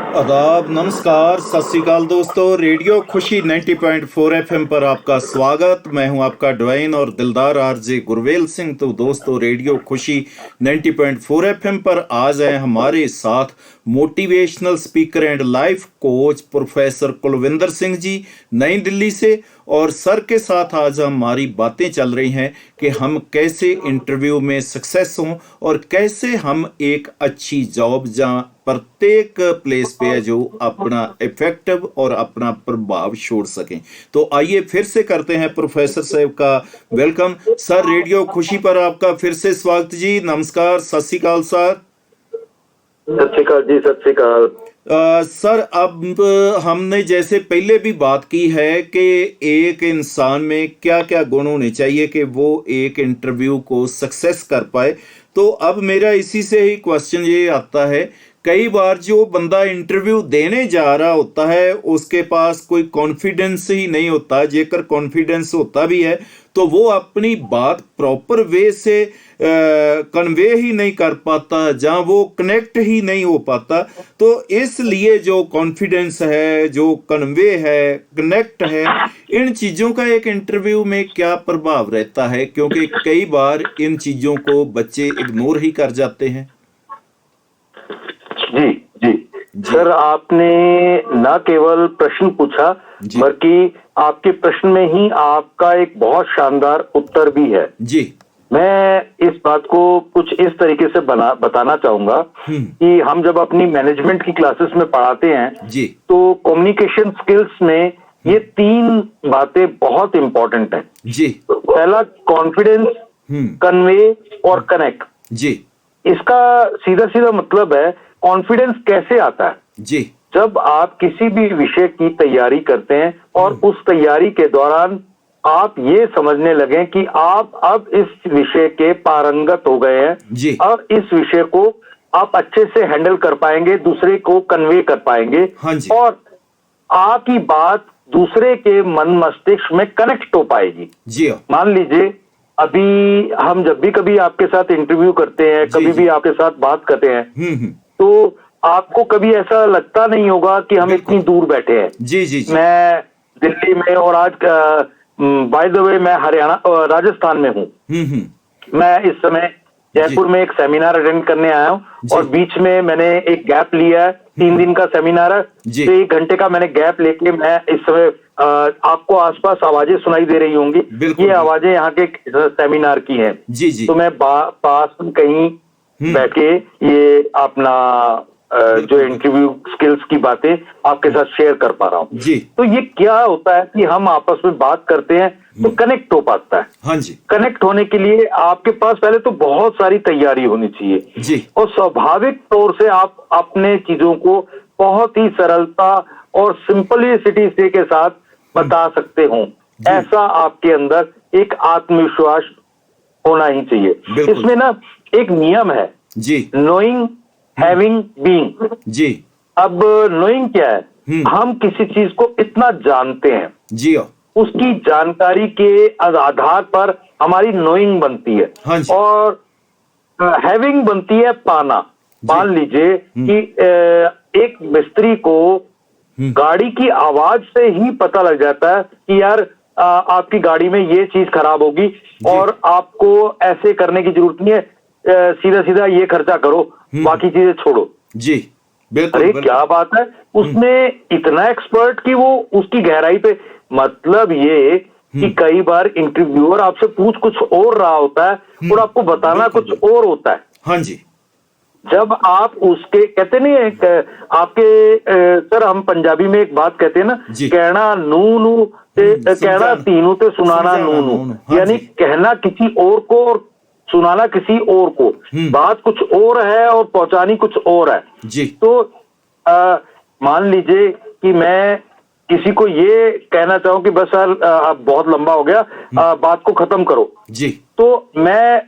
आदाब, नमस्कार, सत श्री अकाल दोस्तों। रेडियो खुशी 90.4 एफएम पर आपका स्वागत। मैं हूं आपका डिवाइन और दिलदार आरजे गुरवेल सिंह। तो दोस्तों, रेडियो खुशी 90.4 एफएम पर आज है हमारे साथ motivational speaker and life coach professor Kulwinder Singh ji, New Delhi से। और सर के साथ आज हमारी बातें चल रही हैं कि हम कैसे इंटरव्यू में सक्सेस हों और कैसे हम एक अच्छी जॉब जहाँ प्रत्येक प्लेस पे है जो अपना इफेक्टिव और अपना प्रभाव छोड़ सकें। तो आइए फिर से करते हैं प्रोफेसर साहब का वेलकम। सर, रेडियो खुशी पर आपका फिर से स्वागत जी। नमस्कार, सत श्री अकाल सर। सत श्री अकाल जी, सत श्री अकाल। सर, अब हमने जैसे पहले भी बात की है कि एक इंसान में क्या क्या गुण होने चाहिए कि वो एक इंटरव्यू को सक्सेस कर पाए। तो अब मेरा इसी से ही क्वेश्चन ये आता है, कई बार जो बंदा इंटरव्यू देने जा रहा होता है उसके पास कोई कॉन्फिडेंस ही नहीं होता। जेकर कॉन्फिडेंस होता भी है तो वो अपनी बात प्रॉपर वे से कन्वे ही नहीं कर पाता, जहाँ वो कनेक्ट ही नहीं हो पाता। तो इसलिए जो कॉन्फिडेंस है, जो कन्वे है, कनेक्ट है, इन चीज़ों का एक इंटरव्यू में क्या प्रभाव रहता है? क्योंकि कई बार इन चीज़ों को बच्चे इग्नोर ही कर जाते हैं। जी जी सर, आपने न केवल प्रश्न पूछा बल्कि आपके प्रश्न में ही आपका एक बहुत शानदार उत्तर भी है जी। मैं इस बात को कुछ इस तरीके से बताना चाहूंगा कि हम जब अपनी मैनेजमेंट की क्लासेस में पढ़ाते हैं जी, तो कम्युनिकेशन स्किल्स में ये 3 बातें बहुत इंपॉर्टेंट हैं जी। पहला कॉन्फिडेंस, कन्वे और कनेक्ट। जी, इसका सीधा सीधा मतलब है कॉन्फिडेंस कैसे आता है? जी। जब आप किसी भी विषय की तैयारी करते हैं और उस तैयारी के दौरान आप ये समझने लगे कि आप अब इस विषय के पारंगत हो गए हैं जी। और इस विषय को आप अच्छे से हैंडल कर पाएंगे, दूसरे को कन्वे कर पाएंगे। हाँ जी। और आपकी बात दूसरे के मन मस्तिष्क में कनेक्ट हो पाएगी। जी। मान लीजिए अभी हम जब भी कभी आपके साथ इंटरव्यू करते हैं, कभी भी आपके साथ बात करते हैं, तो आपको कभी ऐसा लगता नहीं होगा कि हम इतनी दूर बैठे हैं। जी, जी, जी। मैं दिल्ली में और आज बाय द वे मैं हरियाणा राजस्थान में हूँ। मैं इस समय जयपुर में एक सेमिनार अटेंड करने आया हूँ और बीच में मैंने एक गैप लिया है। 3 दिन का सेमिनार है, तो 1 घंटे का मैंने गैप लेके मैं इस समय आपको आसपास आवाजें सुनाई दे रही होंगी। ये आवाजें यहाँ के सेमिनार की हैं। जी, जी। तो मैं पास में कहीं बैठे ये अपना जो इंटरव्यू स्किल्स की बातें आपके साथ शेयर कर पा रहा हूँ। जी। तो ये क्या होता है कि हम आपस में बात करते हैं तो कनेक्ट हो पाता है। हाँ जी। कनेक्ट होने के लिए आपके पास पहले तो बहुत सारी तैयारी होनी चाहिए जी। और स्वाभाविक तौर से आप अपने चीजों को बहुत ही सरलता और सिंपलिसिटी से के साथ बता सकते हो। ऐसा आपके अंदर एक आत्मविश्वास होना ही चाहिए। इसमें ना एक नियम है जी, नोइंग, हैविंग, बीइंग। जी। अब नोइंग क्या है? हम किसी चीज को इतना जानते हैं, जी, उसकी जानकारी के आधार पर हमारी नोइंग बनती है। हाँ जी। और हैविंग बनती है पाना। मान लीजिए कि एक मिस्त्री को गाड़ी की आवाज से ही पता लग जाता है कि यार आपकी गाड़ी में ये चीज खराब होगी और आपको ऐसे करने की जरूरत नहीं है, सीधा सीधा ये खर्चा करो, बाकी चीजें छोड़ो। जी, बिल्कुल। अरे क्या बात है, उसने इतना एक्सपर्ट कि वो उसकी गहराई पे, मतलब ये कि कई बार इंटरव्यूअर आपसे पूछ कुछ और रहा होता है और आपको बताना कुछ और होता है। हाँ जी। जब आप उसके कहते नहीं है आपके सर, हम पंजाबी में एक बात कहते हैं ना, कहना नू नू ते कहना तीनू ते सुनाना नू नू। यानी कहना किसी और को और सुनाना किसी और को। बात कुछ और है और पहुंचानी कुछ और है जी। तो मान लीजिए कि मैं किसी को ये कहना चाहूं कि बस सर अब बहुत लंबा हो गया, बात को खत्म करो जी। तो मैं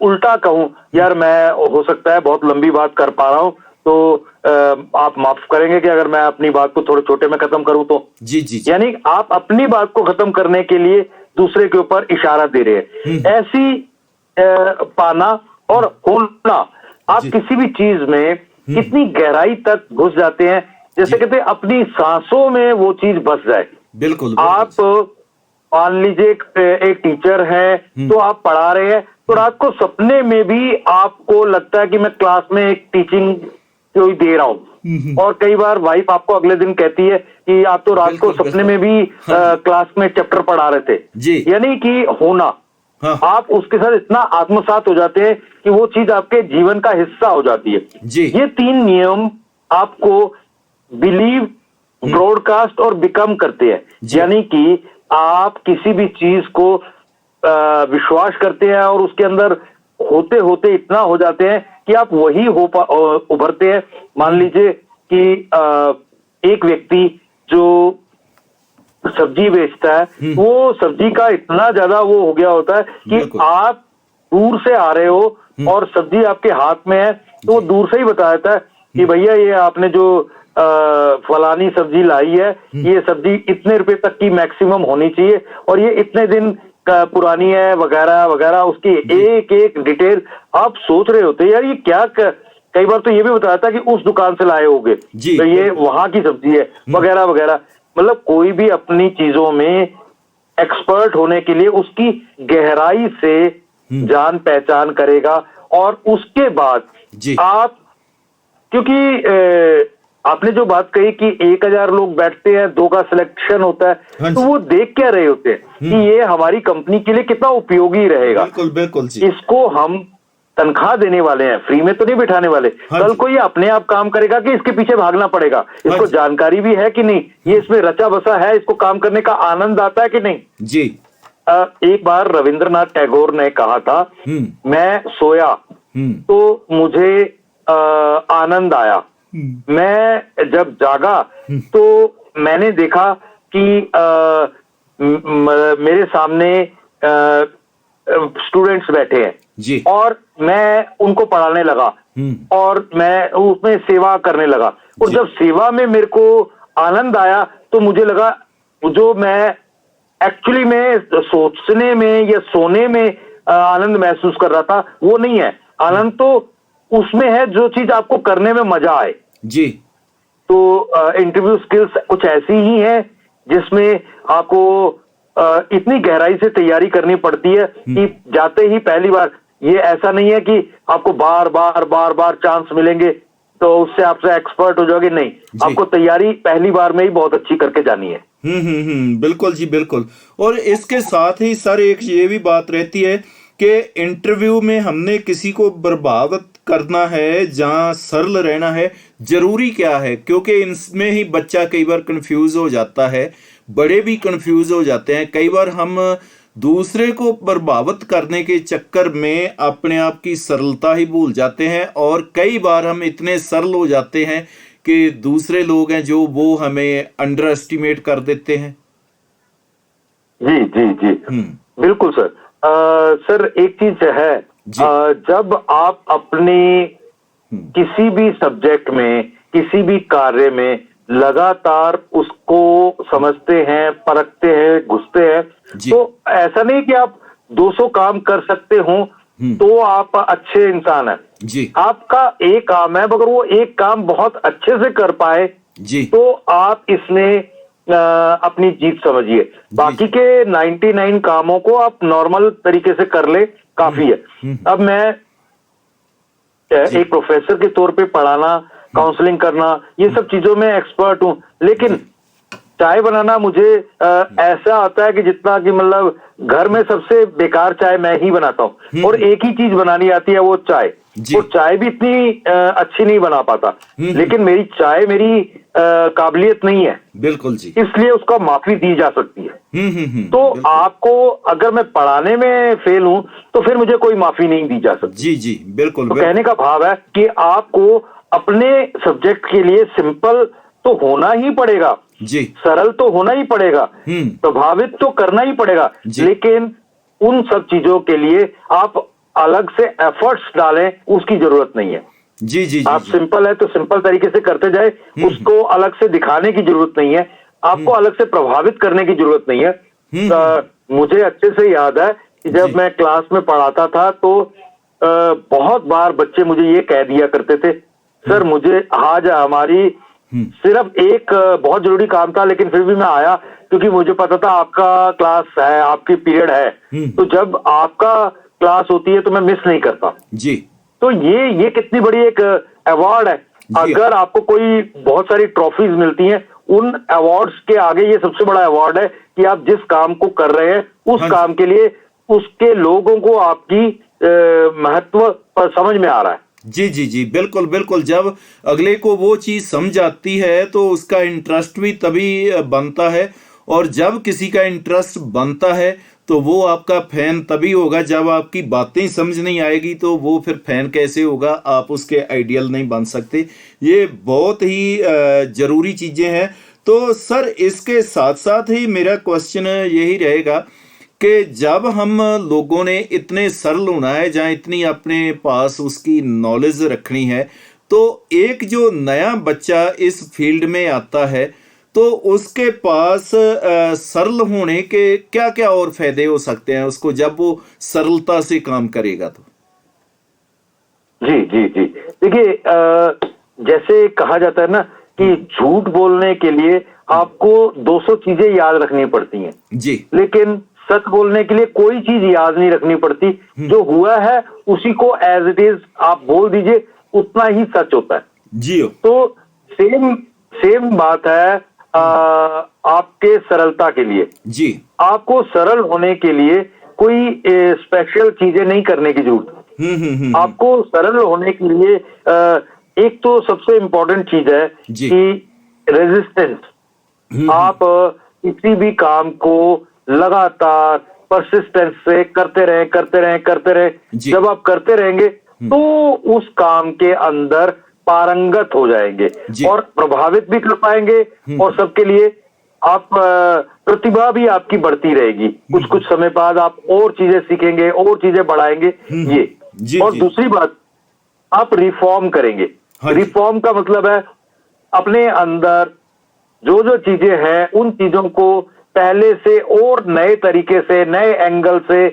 उल्टा कहूं, यार मैं हो सकता है बहुत लंबी बात कर पा रहा हूं, तो आप माफ करेंगे कि अगर मैं अपनी बात को थोड़े छोटे में खत्म करूं तो। जी, जी। यानी आप अपनी बात को खत्म करने के लिए दूसरे के ऊपर इशारा दे रहे हैं। ऐसी पाना और होना, आप किसी भी चीज में कितनी गहराई तक घुस जाते हैं, जैसे कहते हैं अपनी सांसों में वो चीज बस जाए। बिल्कुल आप मान लीजिए एक टीचर है, तो आप पढ़ा रहे हैं, तो रात को सपने में भी आपको लगता है कि मैं क्लास में एक टीचिंग कोई दे रहा हूं, और कई बार वाइफ आपको अगले दिन कहती है कि आप तो रात को सपने में भी क्लास में चैप्टर पढ़ा रहे थे। यानी कि होना, आप उसके साथ इतना आत्मसात हो जाते हैं कि वो चीज आपके जीवन का हिस्सा हो जाती है। ये 3 नियम आपको बिलीव, ब्रॉडकास्ट और बिकम करते हैं। यानी कि आप किसी भी चीज को विश्वास करते हैं और उसके अंदर होते होते इतना हो जाते हैं कि आप वही उभरते हैं। मान लीजिए कि एक व्यक्ति जो सब्जी बेचता है, वो सब्जी का इतना ज्यादा वो हो गया होता है कि आप दूर से आ रहे हो और सब्जी आपके हाथ में है, तो वो दूर से ही बता देता है कि भैया ये आपने जो फलानी सब्जी लाई है, ये सब्जी इतने रुपए तक की मैक्सिमम होनी चाहिए और ये इतने दिन पुरानी है वगैरह वगैरह, उसकी एक एक डिटेल आप सोच रहे होते हैं यार ये क्या कई बार तो ये भी बताया था कि उस दुकान से लाए होंगे, तो ये वहां की सब्जी है वगैरह वगैरह। मतलब कोई भी अपनी चीजों में एक्सपर्ट होने के लिए उसकी गहराई से जान पहचान करेगा, और उसके बाद आप, क्योंकि आपने जो बात कही कि 1000 लोग बैठते हैं, 2 का सिलेक्शन होता है, तो वो देख क्या रहे होते हैं कि ये हमारी कंपनी के लिए कितना उपयोगी रहेगा। बिल्कुल बिल्कुल जी। इसको हम तनख्वाह देने वाले हैं, फ्री में तो नहीं बिठाने वाले। कल को ये अपने आप काम करेगा कि इसके पीछे भागना पड़ेगा, इसको जानकारी भी है कि नहीं, ये इसमें रचा बसा है, इसको काम करने का आनंद आता है कि नहीं जी। एक बार रविंद्रनाथ टैगोर ने कहा था, मैं सोया तो मुझे आनंद आया, मैं जब जागा तो मैंने देखा कि मेरे सामने स्टूडेंट्स बैठे हैं जी, और मैं उनको पढ़ाने लगा और मैं उसमें सेवा करने लगा, और जब सेवा में मेरे को आनंद आया तो मुझे लगा जो मैं एक्चुअली में सोचने में या सोने में आनंद महसूस कर रहा था वो नहीं है। आनंद तो उसमें है जो चीज आपको करने में मजा आए जी। तो इंटरव्यू स्किल्स कुछ ऐसी ही है जिसमें आपको इतनी गहराई से तैयारी करनी पड़ती है कि जाते ही पहली बार, ये ऐसा नहीं है कि आपको बार बार बार बार चांस मिलेंगे तो उससे आपसे एक्सपर्ट हो जाओगे, नहीं, आपको तैयारी पहली बार में ही बहुत अच्छी करके जानी है। बिल्कुल जी बिल्कुल। और इसके साथ ही सर एक ये भी बात रहती है कि इंटरव्यू में हमने किसी को प्रभावित करना है, जहाँ सरल रहना है, जरूरी क्या है, क्योंकि इसमें ही बच्चा कई बार कंफ्यूज हो जाता है, बड़े भी कंफ्यूज हो जाते हैं। कई बार हम दूसरे को प्रभावित करने के चक्कर में अपने आप की सरलता ही भूल जाते हैं, और कई बार हम इतने सरल हो जाते हैं कि दूसरे लोग हैं जो वो हमें अंडर एस्टिमेट कर देते हैं। जी जी जी बिल्कुल सर। सर एक चीज है, जब आप अपने किसी भी सब्जेक्ट में, किसी भी कार्य में लगातार उसको समझते हैं, परखते हैं, घुसते हैं, तो ऐसा नहीं कि आप 200 काम कर सकते हो तो आप अच्छे इंसान हैं जी। आपका एक काम है, मगर वो एक काम बहुत अच्छे से कर पाए जी, तो आप इसमें अपनी जीत समझिए। बाकी के 99 कामों को आप नॉर्मल तरीके से कर ले, काफी है। अब मैं एक प्रोफेसर के तौर पे पढ़ाना, काउंसलिंग करना, ये सब चीजों में एक्सपर्ट हूं, लेकिन चाय बनाना मुझे ऐसा आता है कि जितना कि मतलब घर में सबसे बेकार चाय मैं ही बनाता हूँ, और एक ही चीज बनानी आती है वो चाय, और चाय भी इतनी अच्छी नहीं बना पाता, लेकिन मेरी चाय मेरी काबिलियत नहीं है, बिल्कुल जी, इसलिए उसका माफी दी जा सकती है। तो आपको अगर मैं पढ़ाने में फेल हूं तो फिर मुझे कोई माफी नहीं दी जा सकती। जी जी बिल्कुल। तो कहने का भाव है कि आपको अपने सब्जेक्ट के लिए सिंपल तो होना ही पड़ेगा जी, सरल तो होना ही पड़ेगा, प्रभावित तो करना ही पड़ेगा, लेकिन उन सब चीजों के लिए आप अलग से एफर्ट्स डालें उसकी जरूरत नहीं है। जी जी, आप सिंपल है तो सिंपल तरीके से करते जाए, उसको अलग से दिखाने की जरूरत नहीं है, आपको अलग से प्रभावित करने की जरूरत नहीं है। मुझे अच्छे से याद है कि जब मैं क्लास में पढ़ाता था तो बहुत बार बच्चे मुझे ये कह दिया करते थे सर मुझे आज हमारी सिर्फ एक बहुत जरूरी काम था, लेकिन फिर भी मैं आया क्योंकि मुझे पता था आपका क्लास है, आपकी पीरियड है। तो जब आपका क्लास होती है तो मैं मिस नहीं करता जी। तो ये कितनी बड़ी एक अवार्ड है। अगर आपको कोई बहुत सारी ट्रॉफीज मिलती हैं, उन अवार्ड्स के आगे ये सबसे बड़ा अवार्ड है कि आप जिस काम को कर रहे हैं उस काम के लिए उसके लोगों को आपकी महत्व पर समझ में आ रहा है। जी जी जी, बिल्कुल बिल्कुल। जब अगले को वो चीज समझ आती है तो उसका इंटरेस्ट भी तभी बनता है, और जब किसी का इंटरेस्ट बनता है तो वो आपका फैन तभी होगा। जब आपकी बातें समझ नहीं आएगी तो वो फिर फैन कैसे होगा, आप उसके आइडियल नहीं बन सकते। ये बहुत ही जरूरी चीजें हैं। तो सर इसके साथ साथ ही मेरा क्वेश्चन यही रहेगा कि जब हम लोगों ने इतने सरल होना है, जहाँ इतनी अपने पास उसकी नॉलेज रखनी है, तो एक जो नया बच्चा इस फील्ड में आता है तो उसके पास सरल होने के क्या क्या और फायदे हो सकते हैं उसको, जब वो सरलता से काम करेगा तो? जी जी जी, देखिए जैसे कहा जाता है ना कि झूठ बोलने के लिए आपको 200 चीजें याद रखनी पड़ती हैं जी, लेकिन सच बोलने के लिए कोई चीज याद नहीं रखनी पड़ती। जो हुआ है उसी को एज इट इज आप बोल दीजिए, उतना ही सच होता है। जी। तो सेम बात है आपके सरलता के लिए। जी, आपको सरल होने के लिए कोई स्पेशल चीजें नहीं करने की जरूरत। आपको सरल होने के लिए एक तो सबसे इंपॉर्टेंट चीज है कि रेजिस्टेंस। आप किसी भी काम को लगातार परसिस्टेंस से करते रहे। जब आप करते रहेंगे तो उस काम के अंदर पारंगत हो जाएंगे और प्रभावित भी कर पाएंगे, और सबके लिए आप प्रतिभा भी आपकी बढ़ती रहेगी। कुछ समय बाद आप और चीजें सीखेंगे, और चीजें बढ़ाएंगे। ये और दूसरी बात, आप रिफॉर्म करेंगे। रिफॉर्म का मतलब है अपने अंदर जो जो चीजें हैं उन चीजों को पहले से और नए तरीके से, नए एंगल से,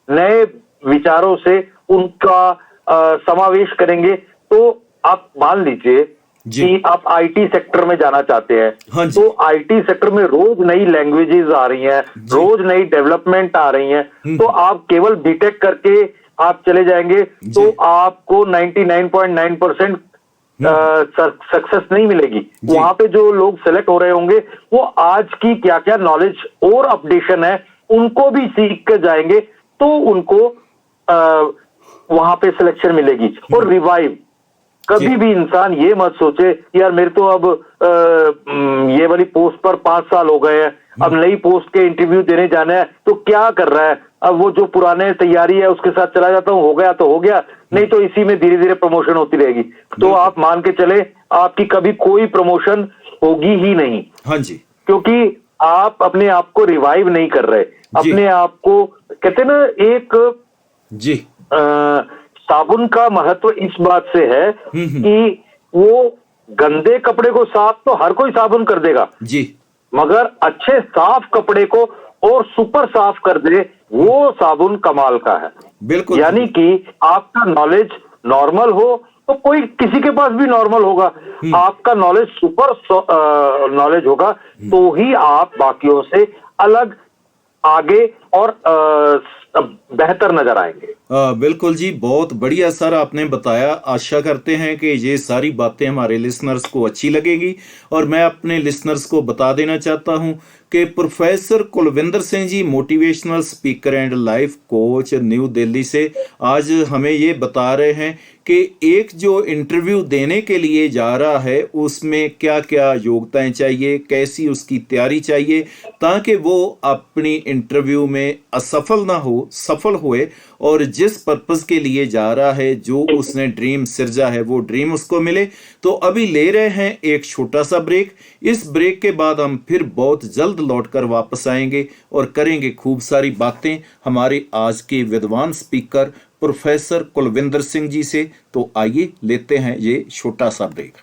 नए विचारों से उनका समावेश करेंगे। तो आप मान लीजिए कि आप आईटी सेक्टर में जाना चाहते हैं, तो आईटी सेक्टर में रोज नई लैंग्वेजेस आ रही हैं, रोज नई डेवलपमेंट आ रही हैं। तो आप केवल बीटेक करके आप चले जाएंगे तो आपको 99.9% सक्सेस नहीं मिलेगी। वहां पे जो लोग सेलेक्ट हो रहे होंगे वो आज की क्या क्या नॉलेज और अपडेशन है उनको भी सीख कर जाएंगे, तो उनको वहां पे सिलेक्शन मिलेगी। और रिवाइव, कभी भी इंसान ये मत सोचे यार मेरे तो अब ये वाली पोस्ट पर 5 साल हो गए हैं, अब नई पोस्ट के इंटरव्यू देने जाना है तो क्या कर रहा है, अब वो जो पुराने तैयारी है उसके साथ चला जाता हूं, हो गया तो हो गया, नहीं तो इसी में धीरे धीरे प्रमोशन होती रहेगी। तो आप मान के चले आपकी कभी कोई प्रमोशन होगी ही नहीं। हाँ जी, क्योंकि आप अपने आप को रिवाइव नहीं कर रहे। अपने आप को कहते ना, एक जी साबुन का महत्व इस बात से है कि वो गंदे कपड़े को साफ तो हर कोई साबुन कर देगा जी, मगर अच्छे साफ कपड़े को और सुपर साफ कर दे वो साबुन कमाल का है। बिल्कुल। यानी कि आपका नॉलेज नॉर्मल हो तो कोई किसी के पास भी नॉर्मल होगा, आपका नॉलेज सुपर नॉलेज होगा तो ही आप बाकियों से अलग, आगे और बेहतर नजर आएंगे। बिल्कुल जी, बहुत बढ़िया सर आपने बताया। आशा करते हैं कि ये सारी बातें हमारे लिसनर्स को अच्छी लगेगी, और मैं अपने लिसनर्स को बता देना चाहता हूं कि professor Kulwinder Singh ji, motivational speaker and life coach, New Delhi से आज हमें ये बता रहे हैं कि एक जो इंटरव्यू देने के लिए जा रहा है उसमें क्या क्या योग्यताएं चाहिए, कैसी उसकी तैयारी चाहिए, ताकि वो अपनी इंटरव्यू में असफल ना हो, सफल होए, और जिस पर्पस के लिए जा रहा है, जो उसने ड्रीम सिरजा है, वो ड्रीम उसको मिले। तो अभी ले रहे हैं एक छोटा सा ब्रेक। इस ब्रेक के बाद हम फिर बहुत जल्द लौटकर वापस आएंगे और करेंगे खूब सारी बातें हमारे आज के विद्वान स्पीकर प्रोफेसर कुलविंदर सिंह जी से। तो आइए लेते हैं ये छोटा सा ब्रेक।